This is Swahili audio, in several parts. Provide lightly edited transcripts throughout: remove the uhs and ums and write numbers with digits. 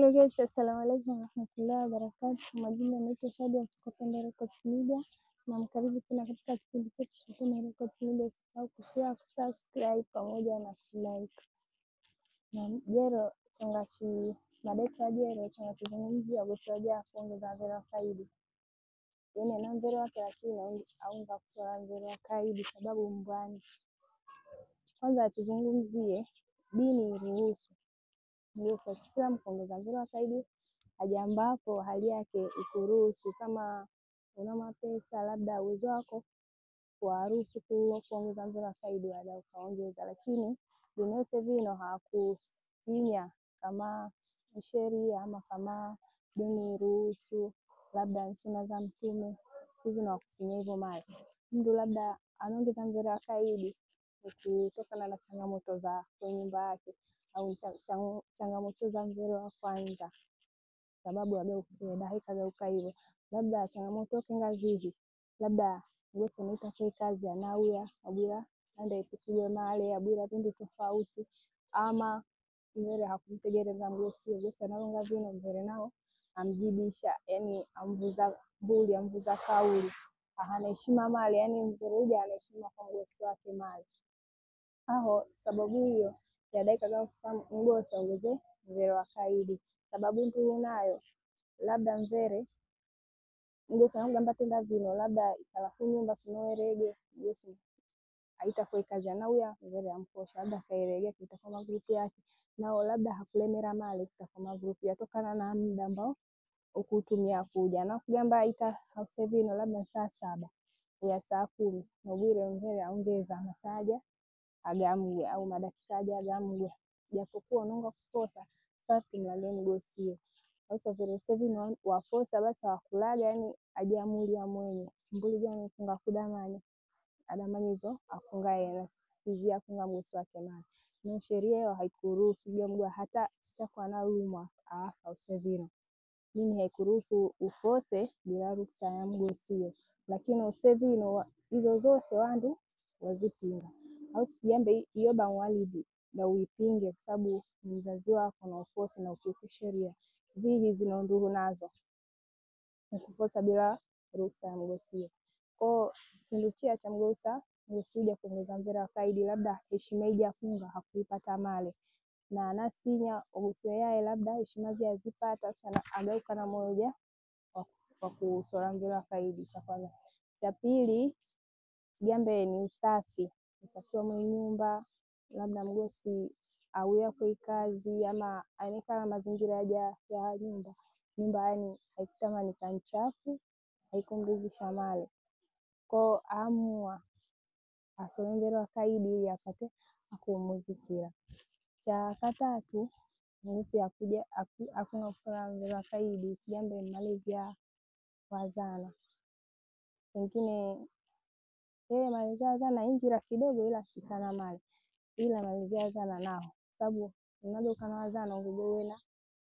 Wabarakatuh. Assalamu alaikum warahmatullahi wabarakatuh. Majina naitwa Shadia kutoka Pembe Records Media, na mkaribu tena katika kipindi chetu cha Pembe Records Media. Usisahau kushare, kusubscribe pamoja na kulike. Na jero changachi madeka jero changachizungumzia gusojja kuongeza vera kaidi. Yeye ana mvera wake lakini aunga kusola mvera kaidi sababu mbwani. Kwanza tuzungumzie dini iruhusu Yesu Kiislamu kuongeza mvera kaidi haja ambapo hali yake ikuruhusu, kama una mapesa labda uwezo wako kuwaruhusu kuongeza mvera kaidi wala ukaongeza, lakini binafsi vino hakusinya kama sheria ama kama dini iruhusu, labda sunna za Mtume siku hizi na wakusinya hivyo mali mtu labda anaongeza mvera kaidi kutokana na changamoto za kwenye nyumba yake au changamoto za mvera wa kwanza, sababu ageuka hivyo, labda changamoto kingazizi, labda Yesu naita kwa kazi anauya abira ande kupigwa mali abira vindu tofauti, ama mbele hakumtegereza mgosi Yesu anaonga vino mbele nao amjibisha, yani amvuza buli amvuza kauli, anaheshima mali, yani mvuruja anaheshima kwa mgosi wake mali aho. Sababu hiyo ya dakika za mgosi ongeze mvere wa kaidi, sababu mtu unayo labda mvere mgosi anaomba tenda vino labda ikalafu nyumba sinoerege Yesu haitakuwa kazi anauya mvere amkosha labda kairege kitakoma grupu yake nao labda hakulemera mali kitakoma grupu yatokana na muda ambao ukutumia kuja na kugamba ita house vino labda saa 7 ya saa 10 na ubire mvere aongeza masaja agamwe au madakika agamwe, japokuwa unaonga kukosa safi mlale mgosi sasa vile vino wakosa basi wakulaga, yani ajamulia mwenye mbuli gani funga kudamanya adamanyizo afungaye na sizi afunga mgosi wake mali na sheria hiyo haikuruhusu jambo hata sasa na rumwa afa usevino nini haikuruhusu ufose bila ruhusa ya mgosi, lakini usevino hizo zose wandu wazipinga au sijambe hiyo bawalidi na uipinge kwa sababu mzazi wako na ufose na ukiuka sheria vihi zinaondoa nazo kukosa bila ruhusa ya mgosi. Kwa kindu cha mgosa mgosi kuongeza mvera kaidi labda heshima ija funga hakuipata mali na nasinya oguswe yae labda heshima zipata sana agauka na moja kwa kusola mvera kaidi. Cha kwanza. Cha pili jambe ni usafi wa nyumba, labda mgosi au yako kazi ama anika mazingira ya nyumba yani haitamani kanchafu haikumridhisha mali kwa amua asongera kaidi apate akumuzikira. Cha katatu mgosi akuja hakuna kusola mvera kaidi jambe malizia wazana wengine malizia zana ingira kidogo ila si sana mali ila malizia zana nao sababu unaweza kana wazana ungewe na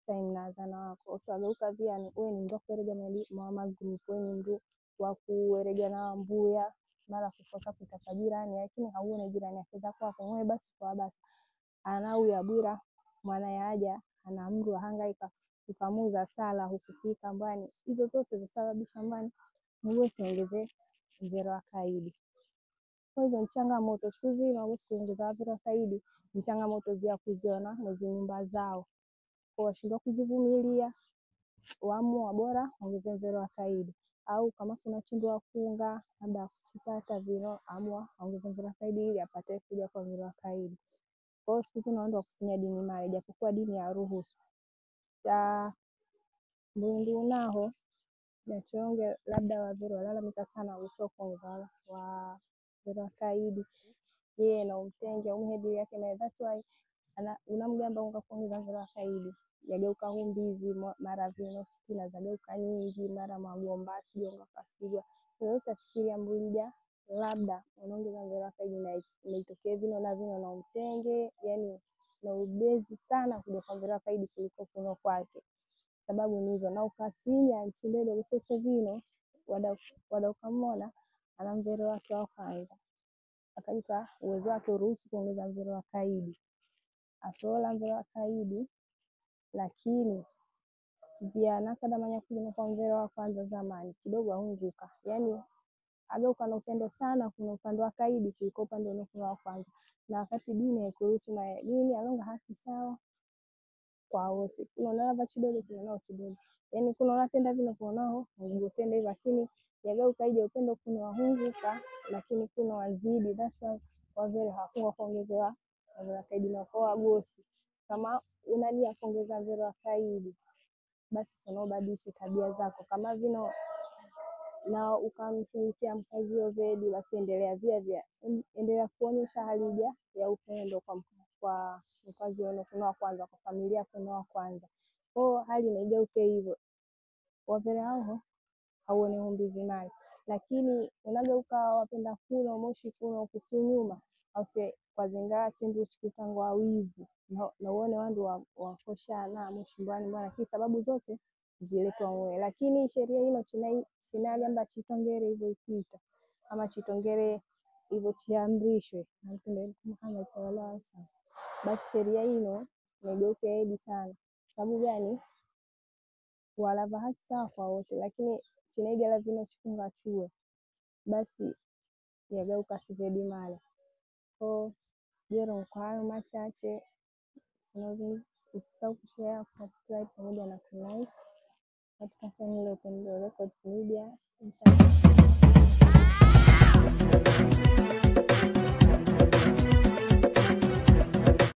time na zana wako usageuka pia ni wewe ni ndo kuerega mama group wewe ni ndo wa kuerega na mbuya mara kukosa kutaka jirani, lakini hauone jirani akiza kwako wewe basi kwa basi anauya bura mwana yaja anaamru hangaika ukamuza sala hukufika mbani, hizo zote zisababisha mbani mgosi ongeze mvera wa kaidi. Kwa hizo changamoto siku hizi na kuongeza mvera kaidi ni changamoto za kuziona mwezi nyumba zao kwa washindwa kuzivumilia waamua bora ongeze mvera wa kaidi, au kama kuna chindo wa funga labda kupata vino amua ongeze mvera kaidi ili apate kuja kwa mvera kaidi. Kwa hiyo siku tunaenda kusinya dini mali japokuwa dini ya ruhusu cha mundu naho na chonge labda waziri walalamika sana usoko ngala wa mvera kaidi yeye na umtenge umhedi yake na that's why unamgamba unga kuongeza mvera kaidi yageuka humbizi mara vino fitina zageuka nyingi mara magomba sio kasigwa sasa fikiria mbulija labda unaongeza mvera kaidi na itokee vino na vino na umtenge, yani na ubezi sana kuja kwa mvera kaidi kuliko kuno kwake, sababu nizo na ukasinya nchilelo usese vino wada ukamona ana mvera wake wa kwanza akaita uwezo wake uruhusu kuongeza mvera wa kaidi asola mvera wa kaidi, lakini vya nakadamanya kulima kwa mvera wa kwanza zamani kidogo ahunguka, yaani ageuka na upendo sana kuna upande wa kaidi kuliko upande unaokuwa wa kwanza, na wakati dini haikuruhusu na dini alonga haki sawa kwa wote, kunaona vachidogo kunaona chidogo, yaani kunaona tenda vile kunaona ngotenda hivyo, lakini yageuka ije upendo kuna wahunguka, lakini kuna wazidi. That's why kwa vile hakuwa kuongezewa vile kaidi na kwa gosi, kama unalia kuongeza vile kaidi basi sana ubadilishe tabia zako, kama vile na ukamtumikia mkazi ovedi, basi endelea kuonyesha hali ya upendo kwa mkazi wa kwanza, kwa familia wa kwanza. Kwa hali inaigeuke hivyo, wavele hao hauone umbizi mali, lakini unageuka wapenda kuno moshi kuno kukunyuma ause kwa zingaa chindu chikitangwa wivu na uone wandu wakoshana moshi mbani mbana, kwa sababu zote ziletwa mwe, lakini sheria hino chinagamba chitongere hivyo ikuita ama chitongere hivyo chiamrishwe na Mtume Muhammad sallallahu alaihi wasallam, basi sheria hino nigeuke hedi sana. Sababu gani? Walava haki sawa kwa wote, lakini chinaigala vino chikunga chue basi yageuka sivedi male. Kwa jero kwa hayo machache, usisahau kushare, kusubscribe pamoja na kulike katika channel ya Upendo Records Media.